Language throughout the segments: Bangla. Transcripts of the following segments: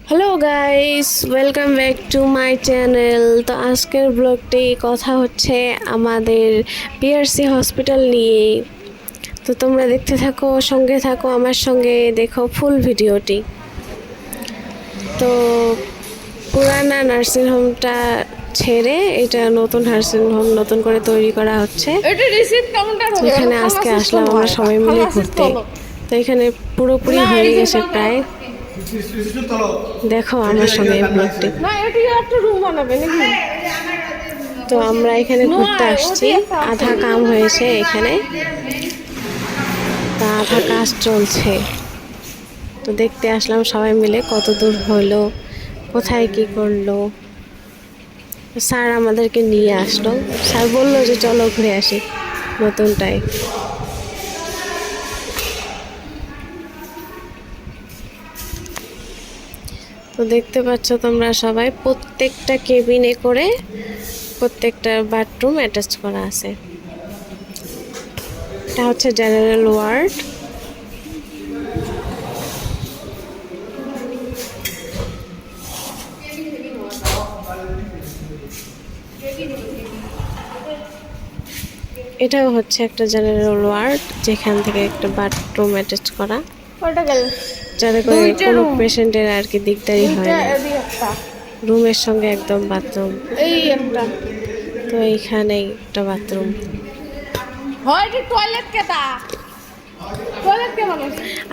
Hello guys, welcome back to my channel. তো আজকের ব্লগটি কথা হচ্ছে আমাদের পিআরসি হসপিটাল নিয়ে। তো তোমরা দেখতে থাকো, সঙ্গে থাকো, আমার সঙ্গে দেখো ফুল ভিডিওটি। তো পুরানা নার্সিংহোমটা ছেড়ে এটা নতুন নার্সিংহোম নতুন করে তৈরি করা হচ্ছে। এখানে আজকে আসলাম আমরা সবাই মিলে ঘুরতে। তো এখানে পুরোপুরি হয়ে গেছে প্রায়। দেখো আমার সঙ্গে এই ব্লগটি। তো আমরা এখানে ঘুরতে আসছি, আধা কাম হয়েছে এখানে, তা আধা কাজ চলছে। তো দেখতে আসলাম সবাই মিলে কত দূর হলো, কোথায় কি করলো। স্যার আমাদেরকে নিয়ে আসলো, স্যার বললো যে চলো ঘুরে আসি নতুনটায়। তো দেখতে পাচ্ছ তোমরা সবাই, প্রত্যেকটা কেবিনে করে প্রত্যেকটা বাথরুম অ্যাটাচ করা আছে। এটা হচ্ছে জেনারেল ওয়ার্ড। এটাও হচ্ছে একটা জেনারেল ওয়ার্ড, যেখান থেকে একটা বাথরুম অ্যাটাচ করা, যাতে করে কোনো পেশেন্টের আর কি দিকদারি হয় না। রুমের সঙ্গে একদম বাথরুম। তো এইখানেই একটা বাথরুম।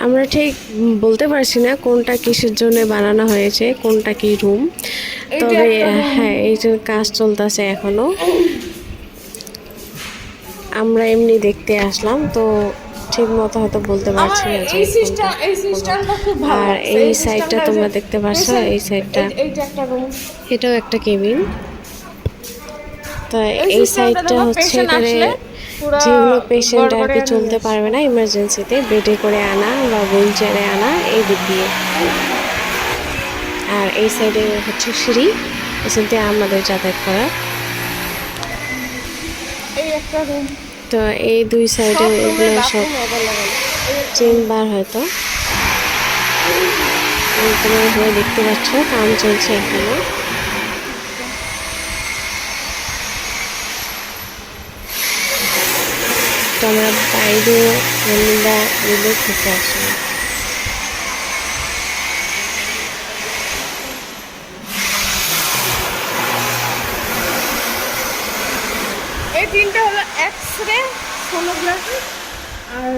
আমরা ঠিক বলতে পারছি না কোনটা কিসের জন্য বানানো হয়েছে, কোনটা কি রুম। তবে হ্যাঁ, এই যে কাজ চলতেছে এখনো। আমরা এমনি দেখতে আসলাম, তো ঠিক মতো হয়তো বলতে পারছি না যে আর এই সাইডটা তোমরা দেখতে পাচ্ছ, এই সাইডটা এটাও একটা কেবিন। তো এই সাইডটা হচ্ছে করে যেগুলো পেশেন্ট আর কি চলতে পারবে না, ইমার্জেন্সিতে বেডে করে আনা বা হুইল চেয়ারে আনা, এই দিক দিয়ে। আর এই সাইডে হচ্ছে সিঁড়ি, এখান থেকে আমাদের যাতায়াত করা। তো এই দুই সাইডে এগুলো সব চেম্বার হয়তো। তোমরা সবাই দেখতে পাচ্ছ কাম চলছে এখানে। তো আমরা বাইরে বন্ধুরা মিলে ঘুরতে আসলাম। এই তিনটা হলো এক্সরে, সোনোগ্রাফি আর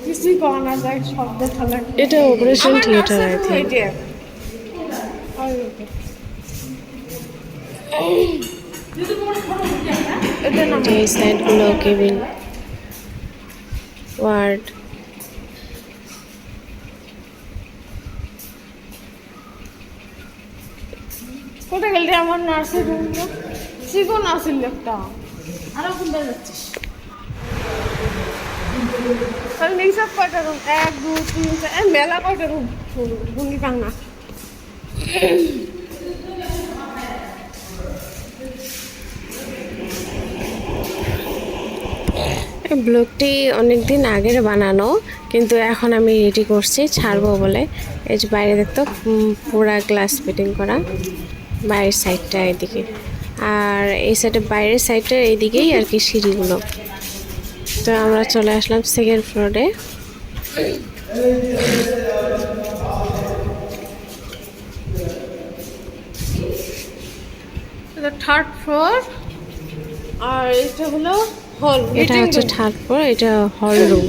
কিছুই করানো যায়, শব্দ থাকা। এটা অপারেশন থিয়েটার আই থিংক। এই সাইডগুলো কেবিন ওয়ার্ড। কোথায় গেল রে আমার নার্সের রুমটা? চিকন আসিল একটা। আরো কোনটা যাচ্ছিস? তাহলে এইসব কয়টা রুম? 1 2 3 4 মেলা কয়টা রুম? গুনি পাং না। ব্লগটি অনেকদিন আগের বানানো, কিন্তু এখন আমি রেডি করছি ছাড়বো বলে। এই যে বাইরে দেখতো পুরা গ্লাস ফিটিং করা, বাইরের সাইডটা এদিকে, আর এই সাইডে বাইরের সাইডটা এইদিকেই আর কি সিঁড়িগুলো। তো আমরা চলে আসলাম সেকেন্ড ফ্লোরে। এটা থার্ড ফ্লোর আর এটা হলো হল। এটা হচ্ছে থার্ড ফ্লোর, এটা হল রুম।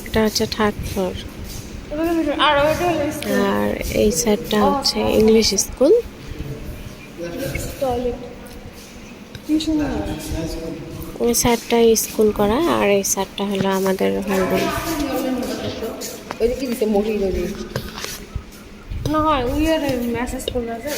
এটা হচ্ছে থার্ড ফ্লোর। আর এই সাইডটা হচ্ছে ইংলিশ স্কুল। ওই সাইডটা স্কুল করা, আর এই সাইডটা হলো আমাদের হল রুম। না হয় উইয়ার মেসেজ করলে আছে।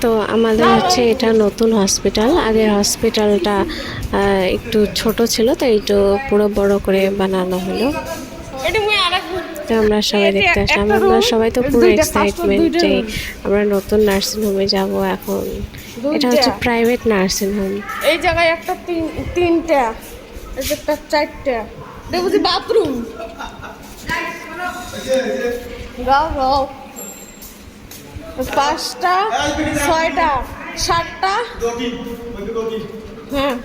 তো আমাদের হচ্ছে এটা নতুন হসপিটাল। আগের হসপিটালটা একটু ছোট ছিল, তাই একটু পুরো বড় করে বানানো হলো। এটা মুই আরেক তো আমরা সবাই দেখতে আসলাম, একটা আমরা room, সবাই তো পুরো দুইটা এক্সাইটমেন্ট দুইটা যে room। আমরা নতুন নার্সিং হোমে যাব এখন। দুইটা। এটা হচ্ছে প্রাইভেট নার্সিং হোম। এই জায়গায় একটা তিনটা, এই যে একটা চারটা, এটা বুঝি বাথরুম। গাও গাও, 5টা 6টা 7টা, হ্যাঁ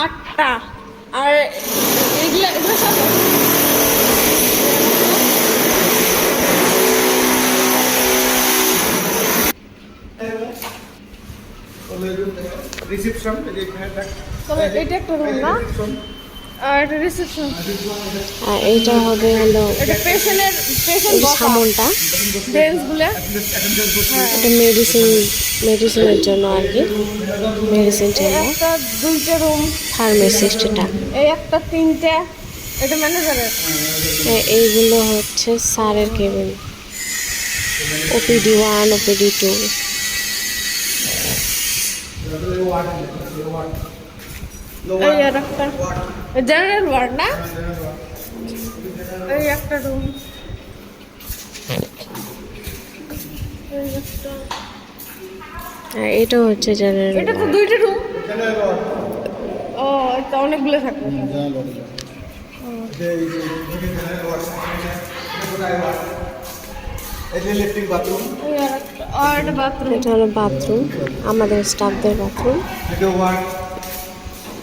8টা, আর এগুলো এগুলো সব রিসেপশন তবে এটা একটা রুম না, আর এটা রিসেপশন। আর এইটা হবে হলো এটা পেশেন্ট এই যে বসা সামনটা, বেঞ্চগুলো। এটা মেডিসিনের জন্য আর কি, মেডিসিন এই চেম্বার, একটা 2টা রুম, ফার্মাসিস্টটা। এই একটা 3টা, এটা ম্যানেজারের। এইগুলো হচ্ছে স্যারের কেবিন, ওপিডি 1, ওপিডি 2। এই আর একটা জেনারেল ওয়ার্ড না, এই একটা রুম, এই একটা, আর এটা হচ্ছে জেনারেল এটা তো 2টা রুম। ও এটা অনেকগুলো থাকে। লিফটিং বাথরুম, এই আর একটা, আর একটা বাথরুম। এটা হলো বাথরুম, আমাদের স্টাফদের বাথরুম। এটা ওয়ার্ড,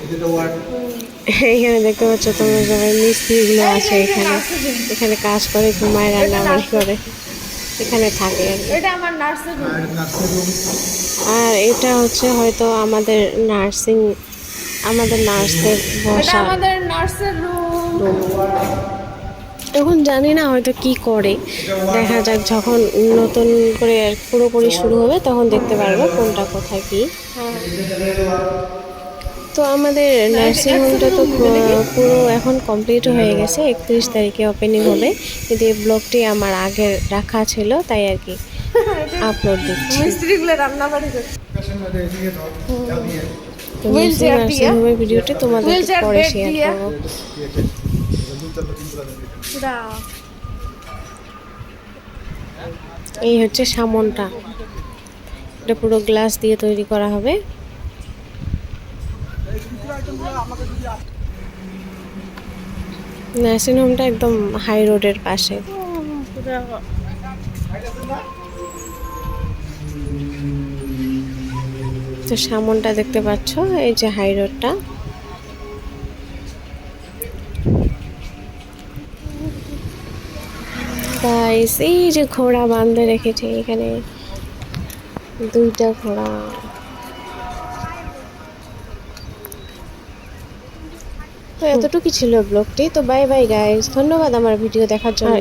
এটা ওয়ার্ড। এইখানে দেখতে পাচ্ছ তোমরা সবাই মিস্ত্রিগুলো আছে এখানে, এখানে কাজ করে, ঘুমায়, রান্নাবাড়ি করে, এখানে থাকে আর কি। এটা আমার নার্সের রুম। আর নার্সিং রুম, আর এটা হচ্ছে হয়তো আমাদের নার্সদের এটা বসা আমাদের নার্সের রুম। এখন জানি না হয়তো কি করে, দেখা যাক যখন নতুন করে পুরোপুরি শুরু হবে তখন দেখতে পারবো কোনটা কোথায় কি। তো আমাদের নার্সিং হোমটা তো পুরো এখন কমপ্লিট হয়ে গেছে, 31 তারিখে ওপেনিং হবে, কিন্তু এই ব্লগটি আমার আগের রাখা ছিল তাই আর কি আপলোড দিচ্ছি। মিস্ত্রিগুলো রান্না বাড়ি করে। পেশেন্ট মানে এদিকে দাও, যাও দিয়ে তো Wheelchair নার্সিং দিয়ে? হোমের ভিডিওটি তোমাদের Wheelchair পরে bed শেয়ার দিয়ে? করবো। দা এই হচ্ছে সামনটা, এটা পুরো গ্লাস দিয়ে তৈরি করা হবে। নার্সিং হোমটা একদম হাই রোডের পাশে। তো সামনটা দেখতে পাচ্ছ, এই যে হাই রোডটা। গাইস এই যে ঘোড়া বাঁধে রেখেছে এখানে, 2টা ঘোড়া। তো এতটুকু ছিল ব্লগটি। তো বাই বাই গাইস, ধন্যবাদ আমার ভিডিও দেখার জন্য।